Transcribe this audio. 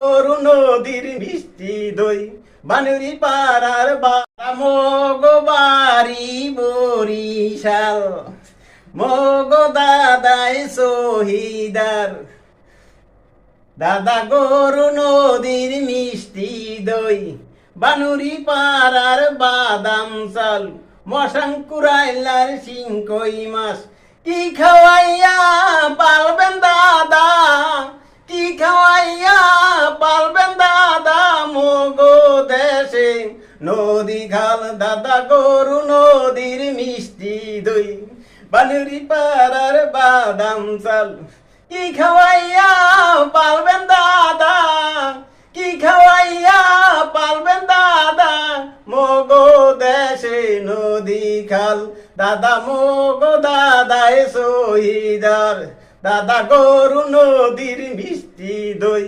গরু নদীর মিষ্টি দই বানুরি পাড়ার মগো বাড়ি বরিশাল মগো দাদাই শহীদার দাদা গরু নদীর মিষ্টি দই বানুরি পাড়ার বাদাম চাল মশাঙ্কুরাইলার সিংকই মাছ কি খাওয়াইয়া পালবেন দাদা কি খাওয়াইয়া পালবেন দাদা মগো দেশে নদী খাল দাদা গরু নদীর মিষ্টি দই বানুরি পাড়ার বাদাম চাল কি খাওয়াইয়া পালবেন দাদা কি খাওয়াইয়া পালবেন দাদা মগো দেশে নদী খাল দাদা মগো দাদাই শহীদার দাদা গরু নদীর মিষ্টি দই